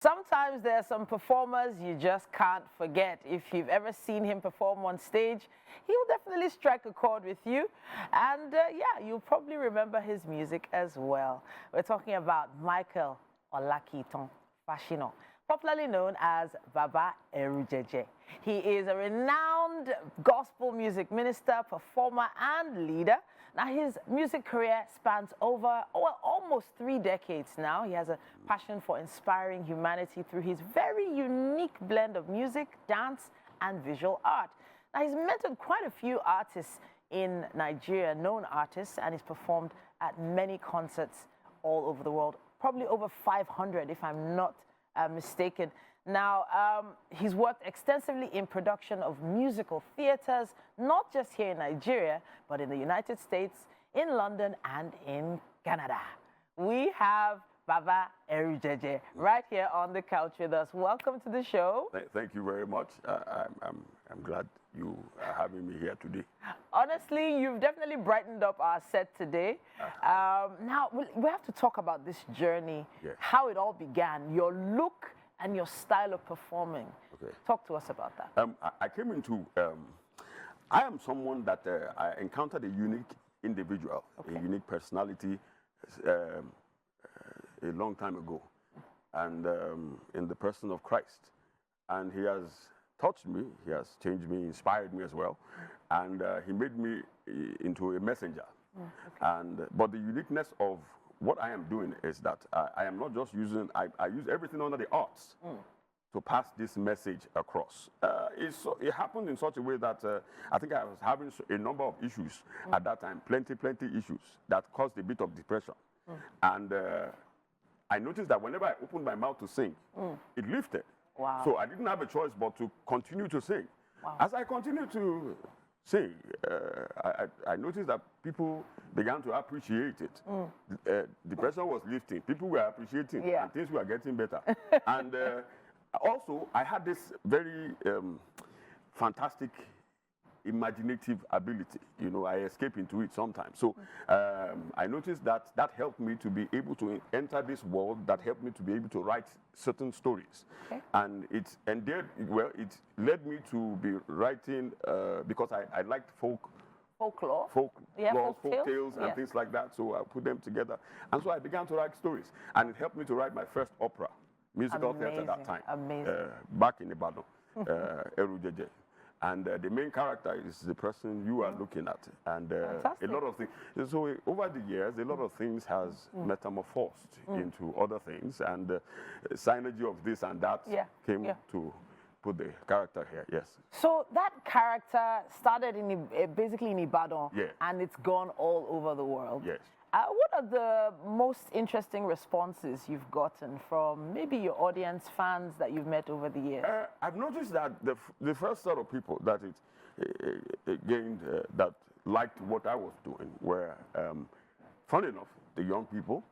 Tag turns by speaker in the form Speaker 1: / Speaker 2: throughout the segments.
Speaker 1: Sometimes there are some performers you just can't forget. If you've ever seen him perform on stage, he'll definitely strike a chord with you. And yeah, you'll probably remember his music as well. We're talking about Michael Olakiton Fashino, popularly known as Baba Erujeje. He is a renowned gospel music minister, performer, and leader. Now, his music career spans over, well, almost 3 decades now. He has a passion for inspiring humanity through his very unique blend of music, dance, and visual art. Now, he's mentored quite a few artists in Nigeria, known artists, and he's performed at many concerts all over the world, probably over 500 if I'm not mistaken. Now, he's worked extensively in production of musical theaters, not just here in Nigeria, but in the United States, in London, and in Canada. We have Baba Erujeje right here on the couch with us. Welcome to the show.
Speaker 2: Thank you very much. I'm glad you are having me here today.
Speaker 1: Honestly, you've definitely brightened up our set today. Now, we have to talk about this journey,
Speaker 2: yes.
Speaker 1: How it all began, your look and your style of performing. Okay. Talk to us about that.
Speaker 2: I came into, I am someone that I encountered a unique individual, okay. A unique personality a long time ago, and in the person of Christ. And he has touched me, he has changed me, inspired me as well, and he made me into a messenger. Okay. But the uniqueness of what I am doing is that I am not just using, I use everything under the arts to pass this message across. It happened in such a way that I think I was having a number of issues at that time, plenty issues that caused a bit of depression. And I noticed that whenever I opened my mouth to sing, it lifted.
Speaker 1: Wow.
Speaker 2: So I didn't have a choice but to continue to sing.
Speaker 1: Wow.
Speaker 2: As I continued to sing, I noticed that people began to appreciate it. Depression was lifting, people were appreciating, and things were getting better. And also, I had this very fantastic imaginative ability. You know, I escape into it sometimes. So I noticed that helped me to be able to enter this world, that helped me to be able to write certain stories. Okay. And it led me to be writing, because I liked
Speaker 1: folklore,
Speaker 2: folk tales and things like that. So I put them together. And so I began to write stories. And it helped me to write my first opera, musical theater at that time.
Speaker 1: Amazing.
Speaker 2: Back in Ibadan, Erujeje. And the main character is the person you are looking at. And a lot of things. So over the years, a lot of things has metamorphosed into other things. And synergy of this and that came to put the character here, yes.
Speaker 1: So that character started in basically in Ibadan, and it's gone all over the world.
Speaker 2: Yes.
Speaker 1: What are the most interesting responses you've gotten from maybe your audience, fans that you've met over the years?
Speaker 2: I've noticed that the first set of people that it gained, that liked what I was doing were, funny enough, the young people,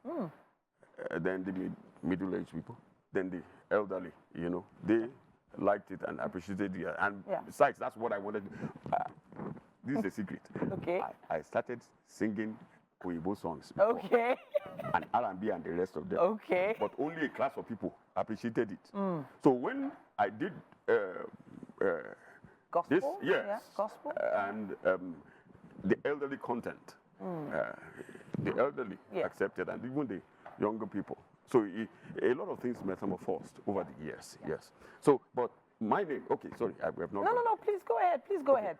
Speaker 2: then the middle-aged people, then the elderly, you know. They liked it and appreciated it. And besides, that's what I wanted. This is a secret. Okay. I started singing Oyibo songs.
Speaker 1: Okay.
Speaker 2: And R&B and the rest of them.
Speaker 1: Okay.
Speaker 2: But only a class of people appreciated it. So when I did
Speaker 1: gospel?
Speaker 2: This, yes.
Speaker 1: Yeah, gospel.
Speaker 2: And the elderly content, the elderly accepted, and even the younger people. So a lot of things metamorphosed over the years, yes. So, but my name, okay, sorry, I have not...
Speaker 1: No, please go ahead, please go ahead.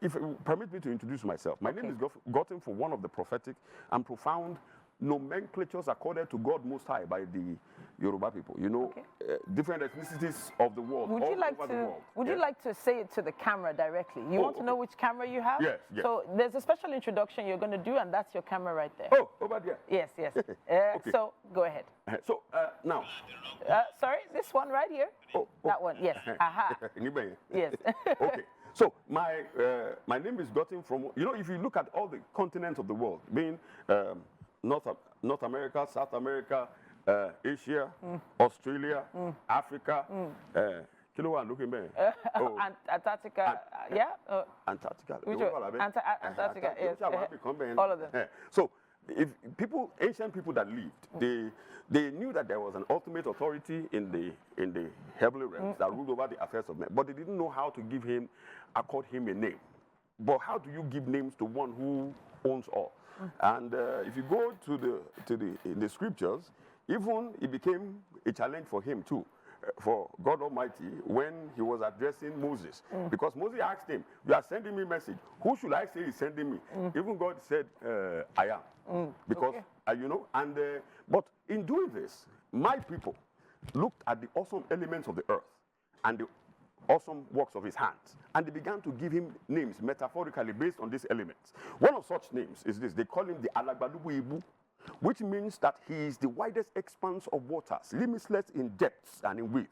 Speaker 2: If you permit me to introduce myself, my name is gotten for one of the prophetic and profound nomenclatures accorded to God Most High by the Yoruba people. You know, different ethnicities of the world,
Speaker 1: would you like to say it to the camera directly? You want to know which camera you have?
Speaker 2: Yes.
Speaker 1: So there's a special introduction you're going to do, and that's your camera right there.
Speaker 2: Oh, over there.
Speaker 1: Yes. So go ahead.
Speaker 2: So now.
Speaker 1: Sorry, this one right here. That one. Yes. Aha. Yes.
Speaker 2: Okay. So my name is gotten from, you know, if you look at all the continents of the world, being North America, South America, Asia, Australia, Africa,
Speaker 1: Antarctica,
Speaker 2: Antarctica.
Speaker 1: Antarctica, yes. All of them.
Speaker 2: So if people, ancient people that lived, they knew that there was an ultimate authority in the heavenly realms that ruled over the affairs of men, but they didn't know how to accord him a name. But how do you give names to one who owns all? And if you go in the scriptures, even it became a challenge for him too, for God Almighty, when he was addressing Moses, because Moses asked him, "You are sending me a message. Who should I say is sending me?" Even God said, "I am," because you know. And but in doing this, my people looked at the awesome elements of the earth and the awesome works of his hands, and they began to give him names metaphorically based on these elements. One of such names is this. They call him the Alagbalubu Ibu, which means that he is the widest expanse of waters, limitless in depths and in width.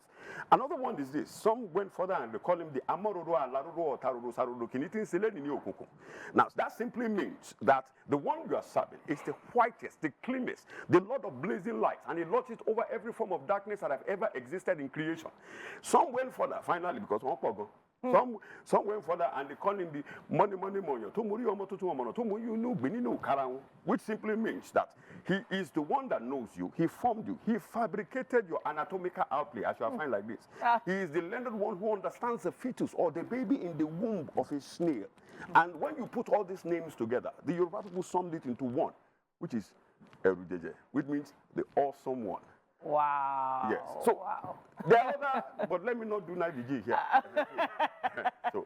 Speaker 2: Another one is this. Some went further and they call him the Amororo Alaroro or Taroro Saroro Kinitin Seleni Okoko. Now, that simply means that the one you are serving is the whitest, the cleanest, the Lord of blazing lights, and he lords it over every form of darkness that have ever existed in creation. Some went further, finally, because one pogo. Some went further and they call him the money money, which simply means that he is the one that knows you, he formed you, he fabricated your anatomical outlay, as you are fine like this. He is the learned one who understands the fetus or the baby in the womb of a snail. And when you put all these names together, the Yoruba people summed it into one, which is Erujeje, which means the awesome one.
Speaker 1: Wow.
Speaker 2: Yes. So
Speaker 1: wow.
Speaker 2: the other, but let me not do Navigi here. So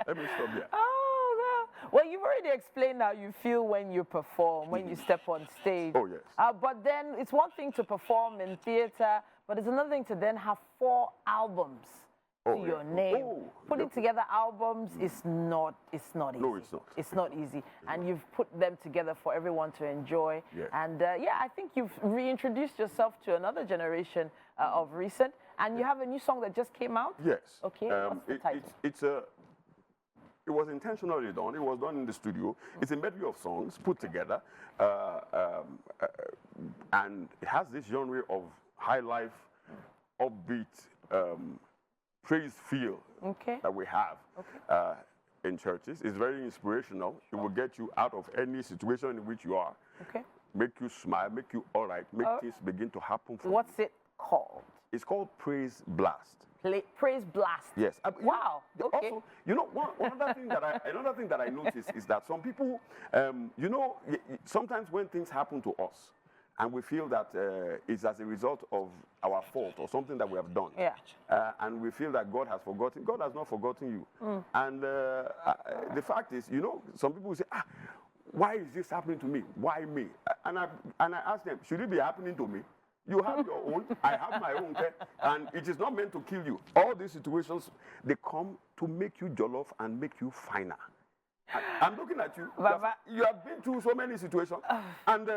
Speaker 2: let me stop there.
Speaker 1: Oh, no. Well, you've already explained how you feel when you perform, when you step on stage.
Speaker 2: Oh, yes.
Speaker 1: But then it's one thing to perform in theater, but it's another thing to then have 4 albums to your name. Putting together albums is not easy.
Speaker 2: No, it's not.
Speaker 1: It's not easy. And you've put them together for everyone to enjoy.
Speaker 2: Yeah.
Speaker 1: And yeah, I think you've reintroduced yourself to another generation of recent. And you have a new song that just came out?
Speaker 2: Yes.
Speaker 1: Okay, what's the title?
Speaker 2: It was intentionally done. It was done in the studio. It's a medley of songs put together. And it has this genre of high life, upbeat, praise feel that we have in churches. It's very inspirational. It will get you out of any situation in which you are. Make you smile, make you all right, make things begin to happen for you.
Speaker 1: What's it called?
Speaker 2: It's called Praise Blast.
Speaker 1: Praise Blast.
Speaker 2: Yes.
Speaker 1: Wow.
Speaker 2: Also, you know, another thing that I notice is that some people, you know, sometimes when things happen to us, and we feel that it's as a result of our fault or something that we have done.
Speaker 1: Yeah.
Speaker 2: And we feel that God has forgotten. God has not forgotten you. And the fact is, you know, some people say, why is this happening to me? Why me? And I ask them, should it be happening to me? You have your own, I have my own, and it is not meant to kill you. All these situations, they come to make you jollof and make you finer. I'm looking at you.
Speaker 1: Baba.
Speaker 2: You have been through so many situations, and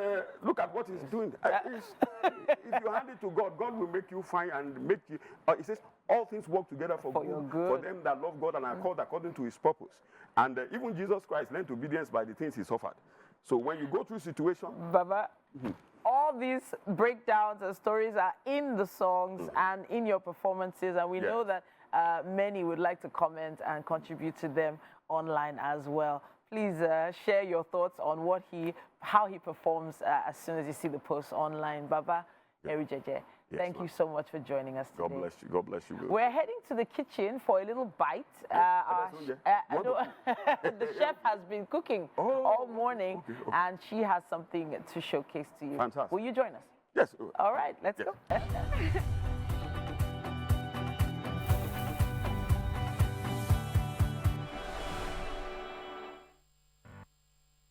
Speaker 2: look at what he's doing. If you hand it to God, God will make you fine and make you. He says, all things work together for good, for them that love God and are called according to his purpose. And even Jesus Christ learned obedience by the things he suffered. So when you go through situations,
Speaker 1: Baba, all these breakdowns and stories are in the songs and in your performances, and we know that many would like to comment and contribute to them online as well. Please share your thoughts on how he performs as soon as you see the post online. Baba, Erujeje, thank you so much for joining us today.
Speaker 2: God bless you. God bless you.
Speaker 1: We're heading to the kitchen for a little bite. The chef has been cooking all morning, and she has something to showcase to you.
Speaker 2: Fantastic.
Speaker 1: Will you join us?
Speaker 2: Yes.
Speaker 1: All right, let's go.